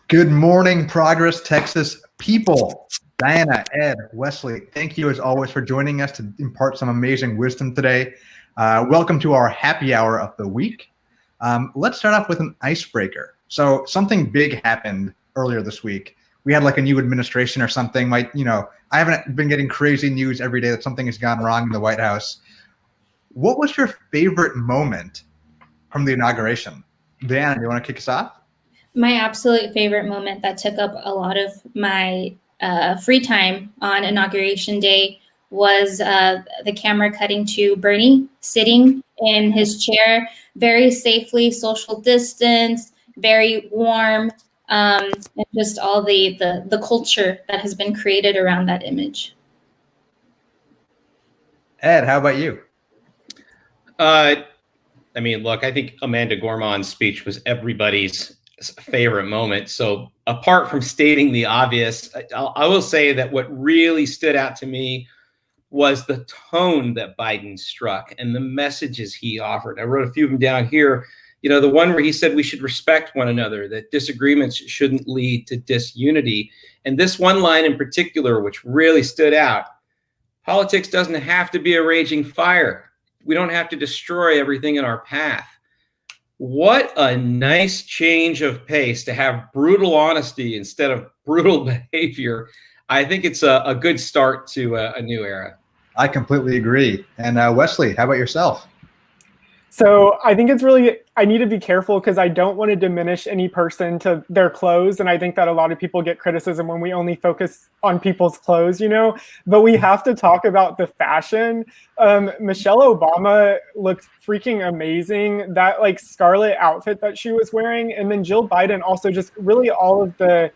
Good morning, Progress, Texas people. Diana, Ed, Wesley, thank you as always for joining us to impart some amazing wisdom today. Welcome to our happy hour of the week. Let's start off with an icebreaker. So something big happened earlier this week. We had like a new administration or something. I haven't been getting crazy news every day that something has gone wrong in the White House. What was your favorite moment from the inauguration? Diana, do you want to kick us off? My absolute favorite moment that took up a lot of my free time on Inauguration Day was the camera cutting to Bernie sitting in his chair, very safely, social distance, very warm, and just all the culture that has been created around that image. Ed, how about you? Look, I think Amanda Gorman's speech was everybody's favorite moment. So apart from stating the obvious, I will say that what really stood out to me was the tone that Biden struck and the messages he offered. I wrote a few of them down here. The one where he said we should respect one another, that disagreements shouldn't lead to disunity. And this one line in particular, which really stood out, politics doesn't have to be a raging fire. We don't have to destroy everything in our path. What a nice change of pace to have brutal honesty instead of brutal behavior. I think it's a good start to a new era. I completely agree. And Wesley, how about yourself? So I think I need to be careful because I don't want to diminish any person to their clothes. And I think that a lot of people get criticism when we only focus on people's clothes, but we have to talk about the fashion. Michelle Obama looked freaking amazing. That scarlet outfit that she was wearing. And then Jill Biden also, just really all of the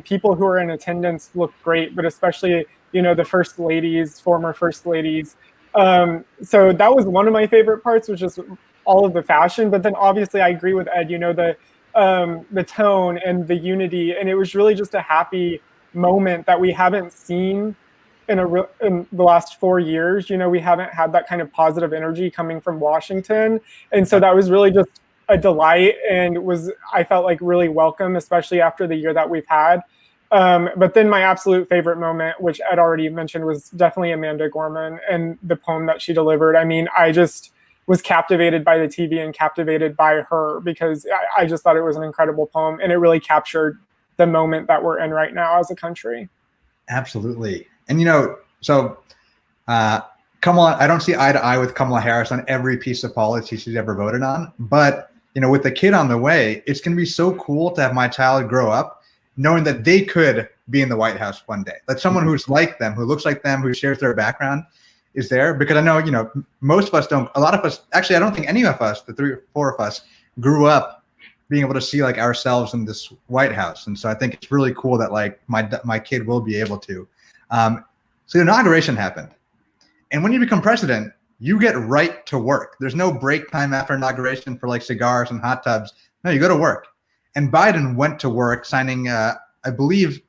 people who are in attendance looked great, but especially, the first ladies, former first ladies. So that was one of my favorite parts, was just all of the fashion. But then obviously I agree with Ed, the tone and the unity. And it was really just a happy moment that we haven't seen in the last 4 years. We haven't had that kind of positive energy coming from Washington. And so that was really just a delight, and I felt like really welcome, especially after the year that we've had. But then my absolute favorite moment, which Ed already mentioned, was definitely Amanda Gorman and the poem that she delivered. I mean, I just was captivated by the TV and captivated by her, because I just thought it was an incredible poem, and it really captured the moment that we're in right now as a country. Absolutely. And, so Kamala, I don't see eye to eye with Kamala Harris on every piece of policy she's ever voted on. But, with the kid on the way, it's going to be so cool to have my child grow up knowing that they could be in the White House one day, that someone who's like them, who looks like them, who shares their background is there. Because I know, most of us don't, a lot of us, actually, I don't think any of us, the 3 or 4 of us, grew up being able to see ourselves in this White House. And so I think it's really cool that my kid will be able to. So the inauguration happened. And when you become president, you get right to work. There's no break time after inauguration for cigars and hot tubs. No, you go to work. And Biden went to work signing, I believe,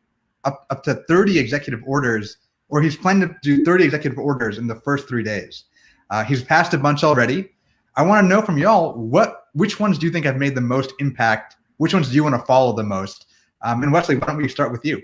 up to 30 executive orders, or he's planning to do 30 executive orders in the first 3 days. He's passed a bunch already. I want to know from y'all, which ones do you think have made the most impact? Which ones do you want to follow the most? And Wesley, why don't we start with you?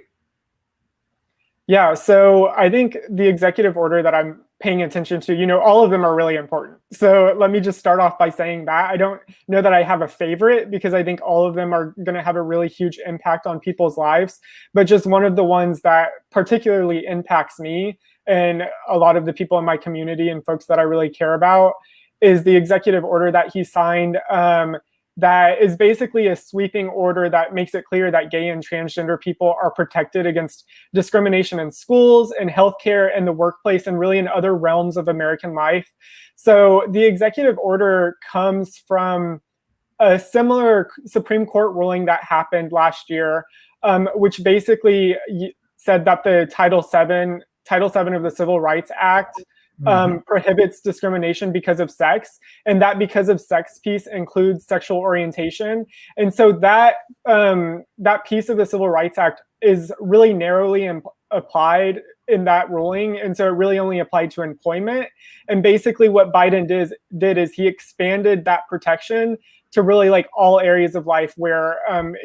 Yeah, so I think the executive order that I'm paying attention to, all of them are really important. So let me just start off by saying that. I don't know that I have a favorite, because I think all of them are going to have a really huge impact on people's lives. But just one of the ones that particularly impacts me and a lot of the people in my community and folks that I really care about is the executive order that he signed, that is basically a sweeping order that makes it clear that gay and transgender people are protected against discrimination in schools and healthcare and the workplace, and really in other realms of American life. So the executive order comes from a similar Supreme Court ruling that happened last year, which basically said that the Title VII of the Civil Rights Act prohibits discrimination because of sex, and that because of sex piece includes sexual orientation. And so that piece of the Civil Rights Act is really narrowly applied in that ruling, and so it really only applied to employment. And basically what Biden did is he expanded that protection to really like all areas of life where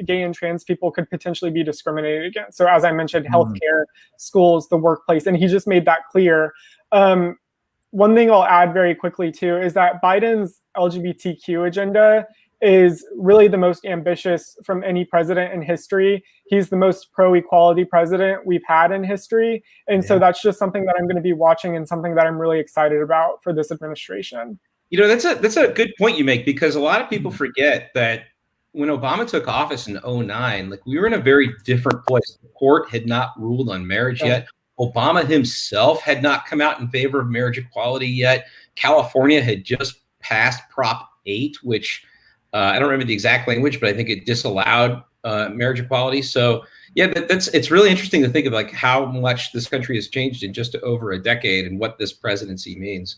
gay and trans people could potentially be discriminated against. So as I mentioned, healthcare, schools, the workplace, and he just made that clear. One thing I'll add very quickly too is that Biden's LGBTQ agenda is really the most ambitious from any president in history. He's the most pro-equality president we've had in history. And so that's just something that I'm going to be watching and something that I'm really excited about for this administration. You know, that's a good point you make, because a lot of people forget that when Obama took office in 2009, like, we were in a very different place. The court had not ruled on marriage yet. Obama himself had not come out in favor of marriage equality yet. California had just passed Prop 8, which I don't remember the exact language, but I think it disallowed marriage equality. So yeah, it's really interesting to think of like how much this country has changed in just over a decade and what this presidency means.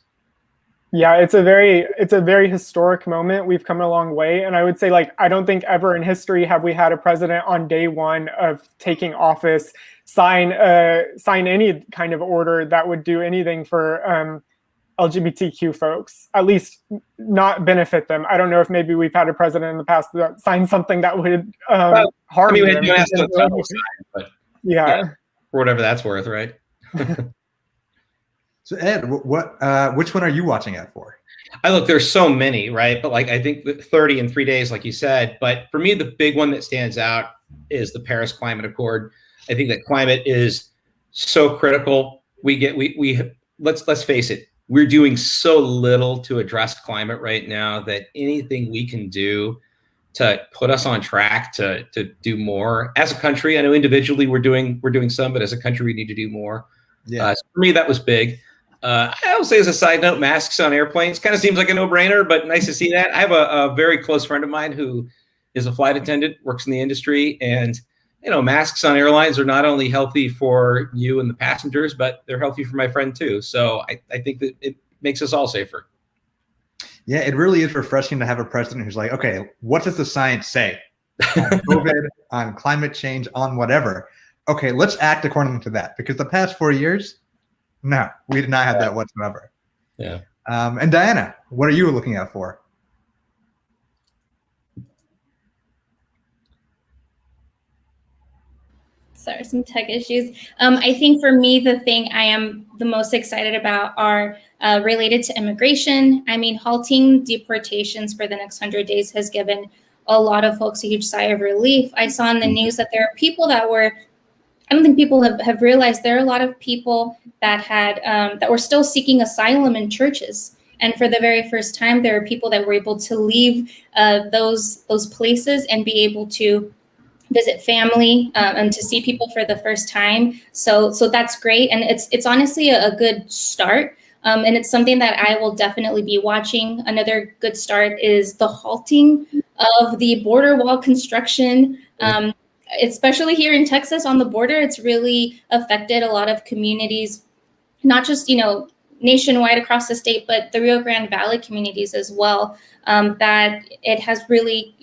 Yeah, it's a very historic moment. We've come a long way. And I would say, like, I don't think ever in history have we had a president on day one of taking office sign any kind of order that would do anything for LGBTQ folks, at least not benefit them. I don't know if maybe we've had a president in the past that signed something that would harm them. But yeah, for whatever that's worth, right? So Ed, which one are you watching out for? Look, there's so many, right? But like, I think 30 in 3 days, like you said. But for me, the big one that stands out is the Paris Climate Accord. I think that climate is so critical. Let's face it, we're doing so little to address climate right now that anything we can do to put us on track to do more as a country. I know individually we're doing some, but as a country we need to do more. So for me, that was big. I will say, as a side note, masks on airplanes kind of seems like a no-brainer, but nice to see that. I have a very close friend of mine who is a flight attendant, works in the industry, and masks on airlines are not only healthy for you and the passengers, but they're healthy for my friend too. So I think that it makes us all safer. Yeah, it really is refreshing to have a president who's like, okay, what does the science say on COVID, on climate change, on whatever? Okay, let's act according to that, because the past 4 years, no, we did not have that whatsoever. Yeah. And Diana, what are you looking out for? Sorry, some tech issues. I think for me, the thing I am the most excited about are related to immigration. I mean, halting deportations for the next 100 days has given a lot of folks a huge sigh of relief. I saw in the news that there are people that were, I don't think people have realized there are a lot of people that had that were still seeking asylum in churches. And for the very first time, there are people that were able to leave those places and be able to visit family and to see people for the first time. So that's great. And it's honestly a good start. And it's something that I will definitely be watching. Another good start is the halting of the border wall construction. Especially here in Texas on the border, it's really affected a lot of communities, not just, nationwide across the state, but the Rio Grande Valley communities as well, that it has really,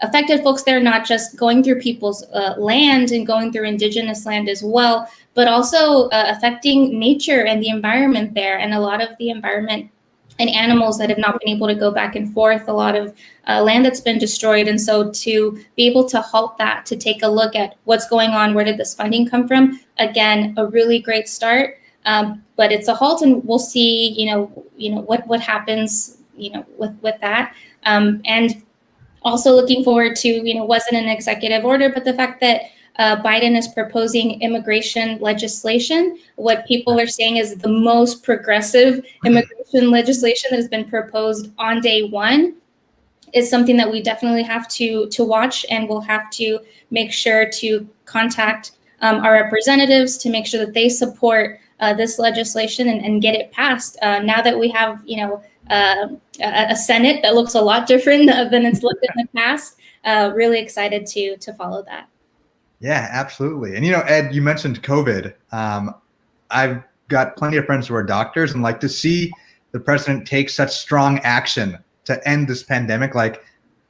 affected folks there, not just going through people's land and going through indigenous land as well, but also affecting nature and the environment there, and a lot of the environment and animals that have not been able to go back and forth, a lot of land that's been destroyed. And so to be able to halt that, to take a look at what's going on, where did this funding come from? Again, a really great start, but it's a halt, and we'll see, what happens, with that. And also looking forward to, wasn't an executive order, but the fact that Biden is proposing immigration legislation. What people are saying is the most progressive immigration legislation that has been proposed on day one is something that we definitely have to watch, and we'll have to make sure to contact our representatives to make sure that they support this legislation and get it passed. Now that we have, a Senate that looks a lot different than it's looked in the past, really excited to follow that. Yeah, absolutely. And, Ed, you mentioned COVID. I've got plenty of friends who are doctors, and like to see the president take such strong action to end this pandemic. Like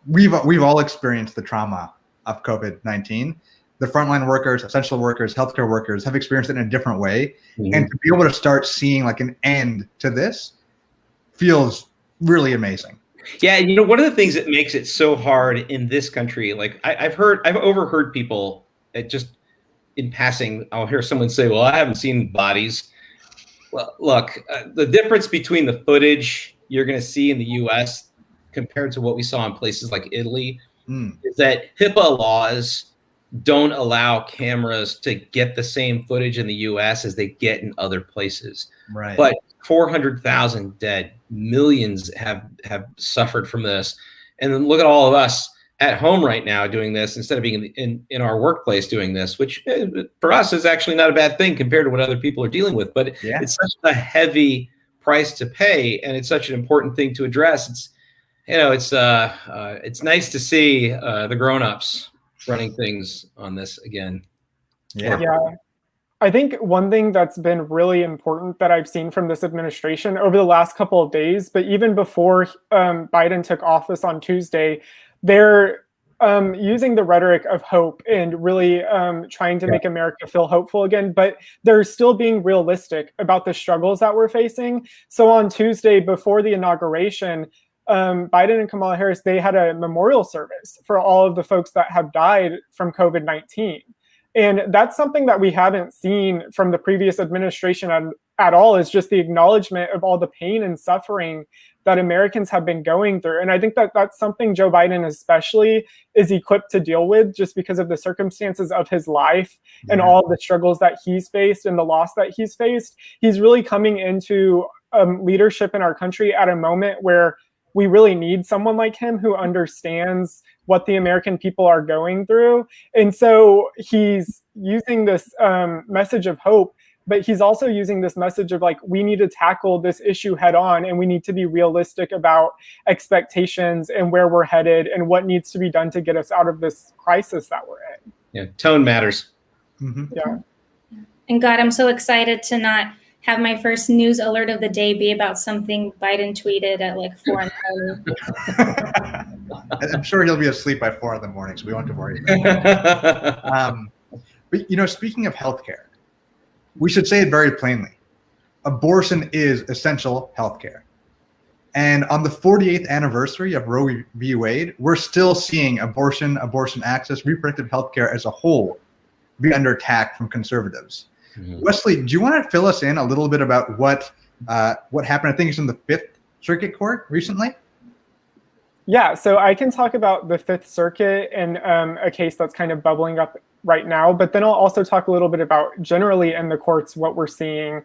we've all experienced the trauma of COVID-19. The frontline workers, essential workers, healthcare workers have experienced it in a different way. Mm-hmm. And to be able to start seeing like an end to this feels really amazing. Yeah, you know, one of the things that makes it so hard in this country, like I've overheard people just in passing, I'll hear someone say, well, I haven't seen bodies. Well, look, the difference between the footage you're going to see in the US compared to what we saw in places like Italy is that HIPAA laws don't allow cameras to get the same footage in the US as they get in other places. Right. But 400,000 dead, millions have suffered from this. And then look at all of us at home right now doing this instead of being in our workplace doing this, which for us is actually not a bad thing compared to what other people are dealing with. But it's such a heavy price to pay, and it's such an important thing to address. It's, you know, it's nice to see the grown-ups running things on this again. Yeah. I think one thing that's been really important that I've seen from this administration over the last couple of days, but even before Biden took office on Tuesday, they're using the rhetoric of hope and really trying to make America feel hopeful again, but they're still being realistic about the struggles that we're facing. So on Tuesday, before the inauguration, Biden and Kamala Harris, they had a memorial service for all of the folks that have died from COVID-19. And that's something that we haven't seen from the previous administration at all, is just the acknowledgement of all the pain and suffering that Americans have been going through. And I think that that's something Joe Biden especially is equipped to deal with, just because of the circumstances of his life and all of the struggles that he's faced and the loss that he's faced. He's really coming into leadership in our country at a moment where we really need someone like him who understands what the American people are going through. And so he's using this message of hope, but he's also using this message of, like, we need to tackle this issue head on, and we need to be realistic about expectations and where we're headed and what needs to be done to get us out of this crisis that we're in. Yeah, tone matters. Yeah. And God, I'm so excited to not have my first news alert of the day be about something Biden tweeted at like 4 in the morning. I'm sure he'll be asleep by 4 in the morning, so we won't have to worry about it. But, you know, speaking of healthcare, we should say it very plainly. Abortion is essential healthcare. And on the 48th anniversary of Roe v. Wade, we're still seeing abortion access, reproductive healthcare as a whole be under attack from conservatives. Wesley, do you want to fill us in a little bit about what happened? I think it's in the Fifth Circuit Court recently. Yeah, so I can talk about the Fifth Circuit and a case that's kind of bubbling up right now, but then I'll also talk a little bit about generally in the courts what we're seeing,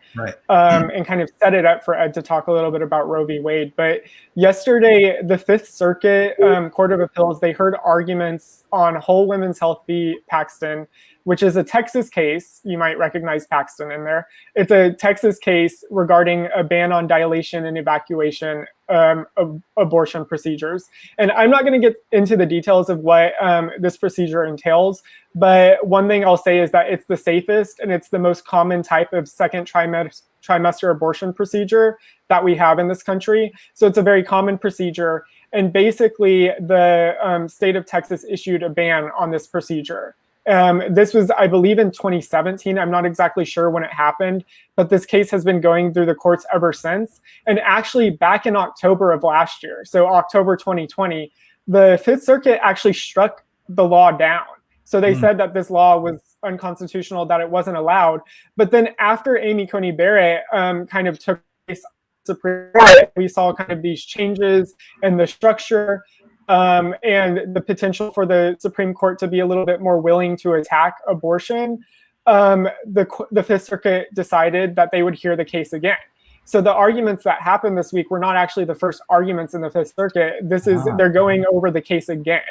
and kind of set it up for Ed to talk a little bit about Roe v. Wade. But yesterday, the Fifth Circuit Court of Appeals, they heard arguments on Whole Women's Health v. Paxton, which is a Texas case. You might recognize Paxton in there. It's a Texas case regarding a ban on dilation and evacuation of abortion procedures. And I'm not going to get into the details of what this procedure entails, but one thing I'll say is that it's the safest and it's the most common type of second trimester abortion procedure that we have in this country. So it's a very common procedure. And basically, the state of Texas issued a ban on this procedure. This was, I believe, in 2017. I'm not exactly sure when it happened, but this case has been going through the courts ever since. And actually, back in October of last year, so October 2020, the Fifth Circuit actually struck the law down. So they said that this law was unconstitutional, that it wasn't allowed. But then after Amy Coney Barrett kind of took place Supreme Court, we saw kind of these changes in the structure. And the potential for the Supreme Court to be a little bit more willing to attack abortion, the Fifth Circuit decided that they would hear the case again. So the arguments that happened this week were not actually the first arguments in the Fifth Circuit. They're going over the case again.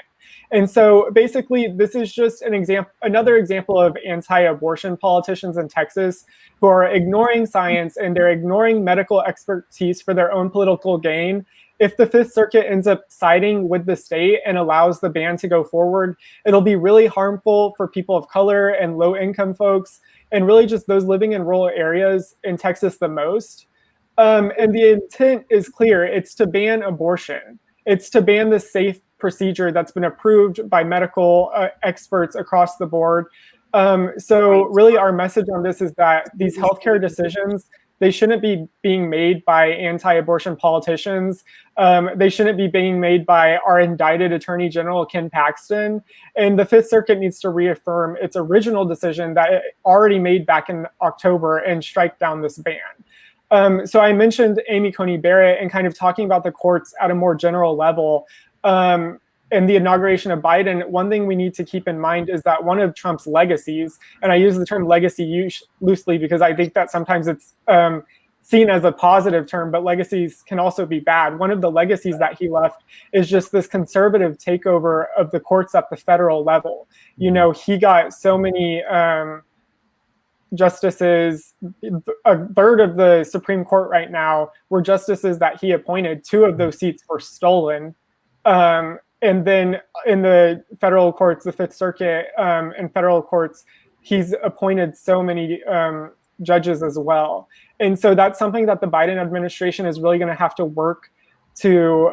And so basically, this is just another example of anti-abortion politicians in Texas who are ignoring science and they're ignoring medical expertise for their own political gain. If the Fifth Circuit ends up siding with the state and allows the ban to go forward, it'll be really harmful for people of color and low-income folks, and really just those living in rural areas in Texas the most. And the intent is clear. It's to ban abortion. It's to ban the safe procedure that's been approved by medical experts across the board. So really our message on this is that these healthcare decisions, they shouldn't be being made by anti-abortion politicians. They shouldn't be being made by our indicted Attorney General, Ken Paxton. And the Fifth Circuit needs to reaffirm its original decision that it already made back in October and strike down this ban. So I mentioned Amy Coney Barrett and kind of talking about the courts at a more general level. In the inauguration of Biden, one thing we need to keep in mind is that one of Trump's legacies, and I use the term legacy loosely because I think that sometimes it's seen as a positive term, but legacies can also be bad. One of the legacies that he left is just this conservative takeover of the courts at the federal level. You know, he got so many justices, a third of the Supreme Court right now were justices that he appointed. 2 of those seats were stolen. And then in the federal courts, the Fifth Circuit and federal courts, he's appointed so many judges as well. And so that's something that the Biden administration is really going to have to work to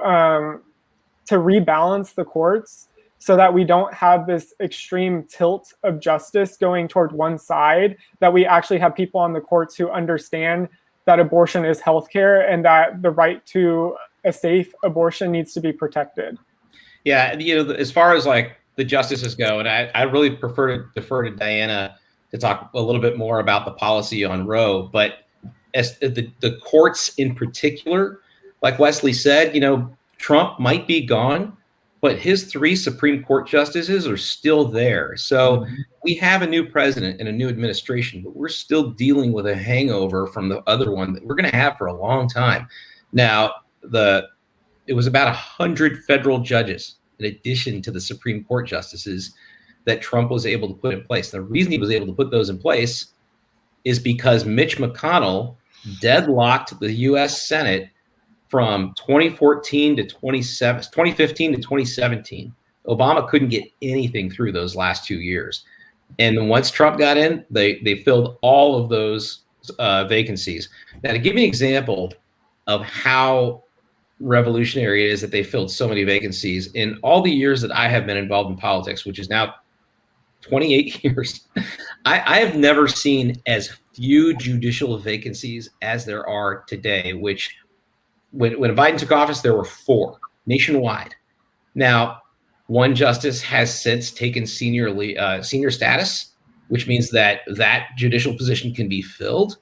rebalance the courts so that we don't have this extreme tilt of justice going toward one side, that we actually have people on the courts who understand that abortion is healthcare and that the right to a safe abortion needs to be protected. Yeah, you know, as far as like the justices go, and I really prefer to defer to Diana to talk a little bit more about the policy on Roe. But as the courts in particular, like Wesley said, you know, Trump might be gone, but his 3 Supreme Court justices are still there. So we have a new president and a new administration, but we're still dealing with a hangover from the other one that we're going to have for a long time. Now, it was about 100 federal judges in addition to the Supreme Court justices that Trump was able to put in place. The reason he was able to put those in place is because Mitch McConnell deadlocked the U.S. Senate from 2015 to 2017. Obama couldn't get anything through those last 2 years. And then once Trump got in, they filled all of those vacancies. Now, to give you an example of how revolutionary it is that they filled so many vacancies, in all the years that I have been involved in politics, which is now 28 years, I have never seen as few judicial vacancies as there are today, which when Biden took office, there were 4 nationwide. Now, 1 justice has since taken senior status, which means that judicial position can be filled,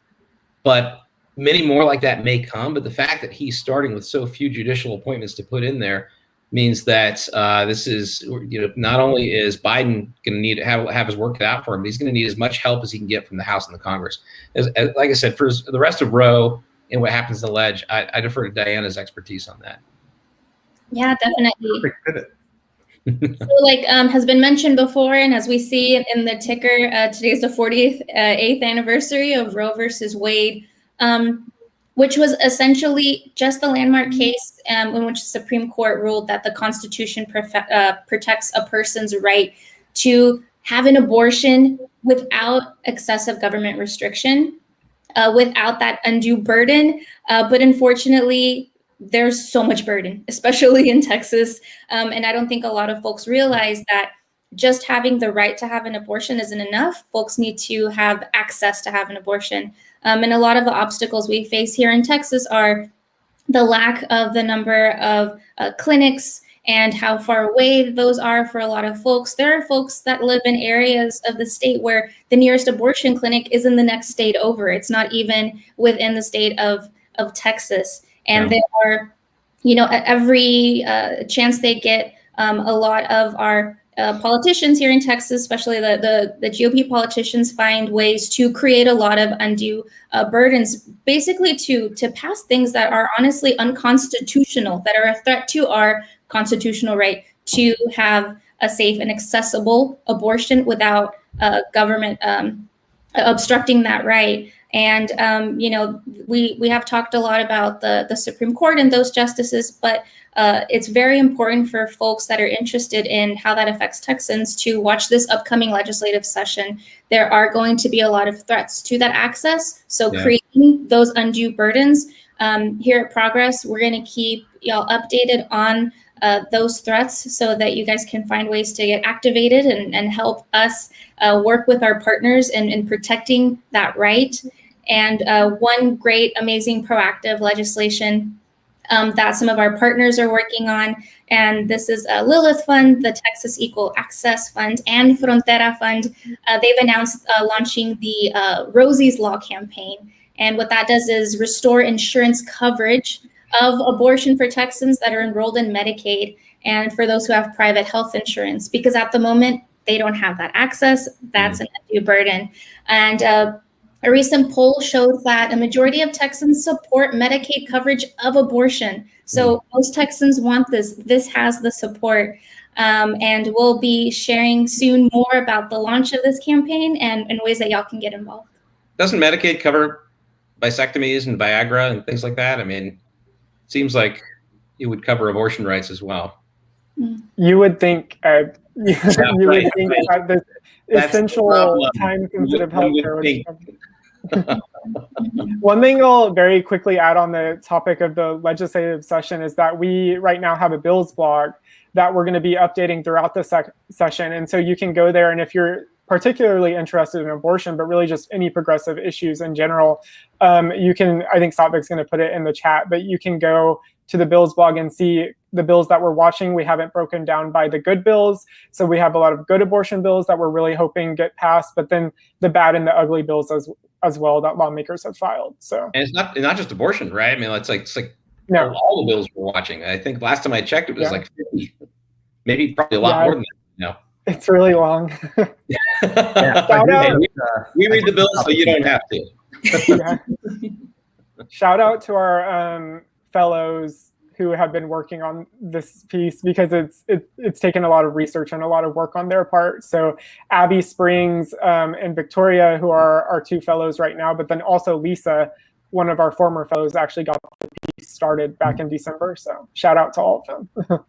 but many more like that may come. But the fact that he's starting with so few judicial appointments to put in there means that this is, you know, not only is Biden going to need to have his work cut out for him, but he's going to need as much help as he can get from the House and the Congress. Like I said, for the rest of Roe and what happens to the ledge, I defer to Diana's expertise on that. Yeah, definitely. So like has been mentioned before, and as we see in the ticker, today's the 48th anniversary of Roe versus Wade, which was essentially just the landmark case in which the Supreme Court ruled that the Constitution protects a person's right to have an abortion without excessive government restriction, without that undue burden. But unfortunately, there's so much burden, especially in Texas. And I don't think a lot of folks realize that just having the right to have an abortion isn't enough. Folks need to have access to have an abortion. And a lot of the obstacles we face here in Texas are the lack of the number of clinics and how far away those are for a lot of folks. There are folks that live in areas of the state where the nearest abortion clinic is in the next state over. It's not even within the state of Texas. And there are, you know, at every chance they get, a lot of our politicians here in Texas, especially the GOP politicians, find ways to create a lot of undue burdens, basically to pass things that are honestly unconstitutional, that are a threat to our constitutional right to have a safe and accessible abortion without government obstructing that right. And, you know, we have talked a lot about the Supreme Court and those justices, but it's very important for folks that are interested in how that affects Texans to watch this upcoming legislative session. There are going to be a lot of threats to that access. So creating those undue burdens here at Progress, we're going to keep y'all updated on those threats so that you guys can find ways to get activated and help us work with our partners in protecting that right. And one great, amazing, proactive legislation that some of our partners are working on. And this is Lilith Fund, the Texas Equal Access Fund, and Frontera Fund. They've announced launching the Rosie's Law campaign. And what that does is restore insurance coverage of abortion for Texans that are enrolled in Medicaid and for those who have private health insurance, because at the moment, they don't have that access. That's an undue burden. And a recent poll showed that a majority of Texans support Medicaid coverage of abortion. So most Texans want this. This has the support. And we'll be sharing soon more about the launch of this campaign and ways that y'all can get involved. Doesn't Medicaid cover vasectomies and Viagra and things like that? I mean, it seems like it would cover abortion rights as well. You would think, would think that this essential time-sensitive healthcare would cover. One thing I'll very quickly add on the topic of the legislative session is that we right now have a bills blog that we're going to be updating throughout the session. And so you can go there, and if you're particularly interested in abortion, but really just any progressive issues in general, you can, I think Satvik's going to put it in the chat, but you can go to the bills blog and see the bills that we're watching. We haven't broken down by the good bills. So we have a lot of good abortion bills that we're really hoping get passed, but then the bad and the ugly bills as well that lawmakers have filed. So, and it's not just abortion, right? I mean, it's like no. all the bills we're watching. I think last time I checked, it was like 50, maybe probably a lot more than that. No, it's really long. We read the bills, so you don't have to. Shout out to our fellows who have been working on this piece, because it's taken a lot of research and a lot of work on their part. So Abby Springs and Victoria, who are our two fellows right now, but then also Lisa, one of our former fellows, actually got the piece started back in December. So shout out to all of them.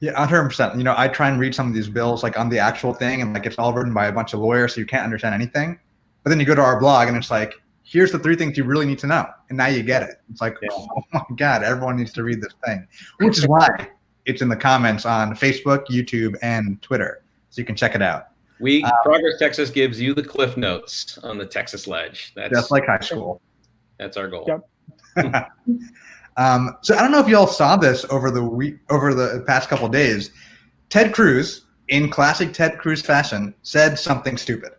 Yeah, 100%. You know, I try and read some of these bills like on the actual thing, and like it's all written by a bunch of lawyers, so you can't understand anything. But then you go to our blog and it's like, here's the 3 things you really need to know. And now you get it. It's like, oh my God, everyone needs to read this thing, which is why it's in the comments on Facebook, YouTube, and Twitter. So you can check it out. Progress Texas gives you the cliff notes on the Texas Ledge. That's like high school. That's our goal. Yep. So I don't know if you all saw this over the past couple of days. Ted Cruz, in classic Ted Cruz fashion, said something stupid.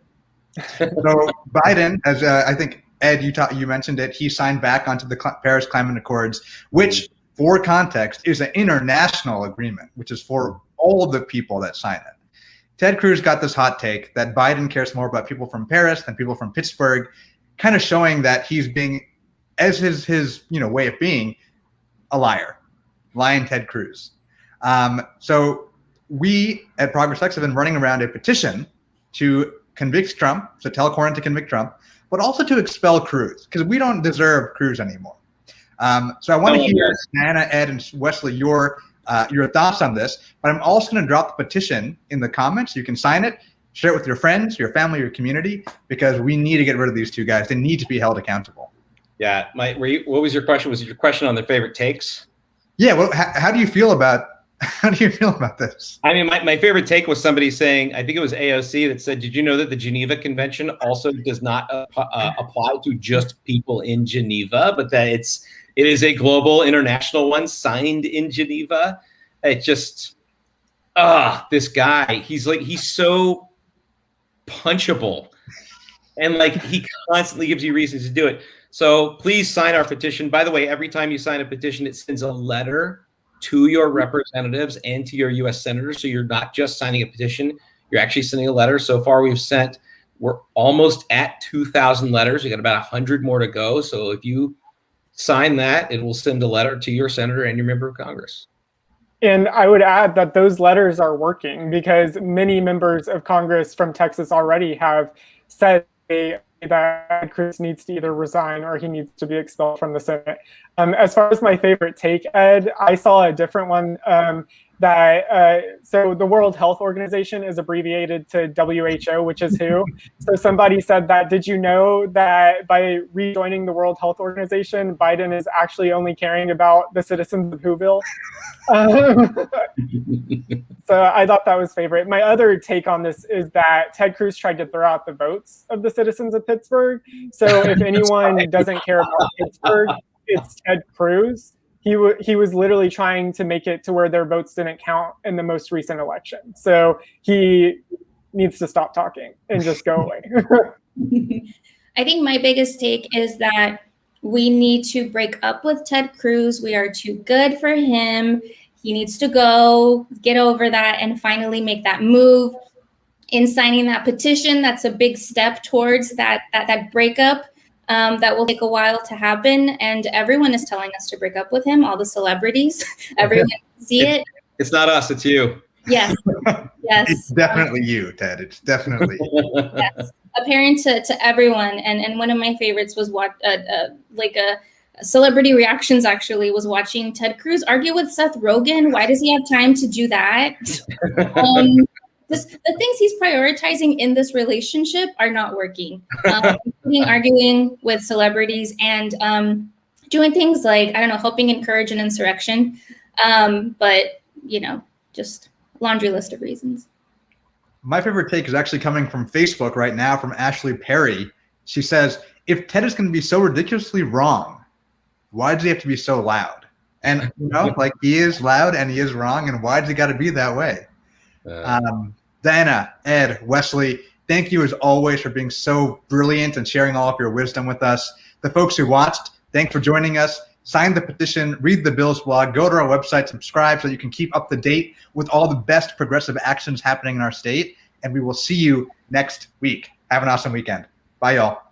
So Biden, as I think Ed, you mentioned it, he signed back onto the Paris Climate Accords, which, for context, is an international agreement, which is for all the people that sign it. Ted Cruz got this hot take that Biden cares more about people from Paris than people from Pittsburgh, kind of showing that he's being, as his way of being, a liar, lying Ted Cruz. So we at Progress X have been running around a petition to convict Trump, so tell Cornyn to convict Trump, but also to expel Cruz, because we don't deserve Cruz anymore. So I want to hear, Anna, Ed, and Wesley, your thoughts on this, but I'm also going to drop the petition in the comments. You can sign it, share it with your friends, your family, your community, because we need to get rid of these two guys. They need to be held accountable. Yeah, what was your question? Was it your question on their favorite takes? Yeah, well, how do you feel about this? I mean, my favorite take was somebody saying, I think it was AOC that said, did you know that the Geneva Convention also does not apply to just people in Geneva, but that it is a global international one signed in Geneva? It just, this guy, he's so punchable, and like he constantly gives you reasons to do it. So please sign our petition. By the way, every time you sign a petition, it sends a letter to your representatives and to your U.S. senators. So you're not just signing a petition, you're actually sending a letter. So far we're almost at 2,000 letters. We got about 100 more to go. So if you sign that, it will send a letter to your senator and your member of Congress. And I would add that those letters are working, because many members of Congress from Texas already have said that Cruz needs to either resign or he needs to be expelled from the Senate. As far as my favorite take, Ed, I saw a different one. that so the World Health Organization is abbreviated to WHO, which is WHO. So somebody said that, did you know that by rejoining the World Health Organization, Biden is actually only caring about the citizens of Whoville? So I thought that was favorite. My other take on this is that Ted Cruz tried to throw out the votes of the citizens of Pittsburgh. So if anyone doesn't care about Pittsburgh, it's Ted Cruz. He was literally trying to make it to where their votes didn't count in the most recent election. So he needs to stop talking and just go away. I think my biggest take is that we need to break up with Ted Cruz. We are too good for him. He needs to go, get over that, and finally make that move. In signing that petition, that's a big step towards that breakup. That will take a while to happen, and everyone is telling us to break up with him. All the celebrities, everyone can see it. It's not us; it's you. Yes, yes. It's definitely you, Ted. It's definitely you. Yes, apparent to everyone. And one of my favorites was celebrity reactions. Actually, was watching Ted Cruz argue with Seth Rogen. Why does he have time to do that? The things he's prioritizing in this relationship are not working, including arguing with celebrities and doing things like, I don't know, helping encourage an insurrection. But, just laundry list of reasons. My favorite take is actually coming from Facebook right now from Ashley Perry. She says, if Ted is going to be so ridiculously wrong, why does he have to be so loud? And, he is loud and he is wrong. And why does he got to be that way? Diana, Ed, Wesley, thank you as always for being so brilliant and sharing all of your wisdom with us. The folks who watched, thanks for joining us. Sign the petition, read the Bill's blog, go to our website, subscribe so you can keep up to date with all the best progressive actions happening in our state. And we will see you next week. Have an awesome weekend. Bye, y'all.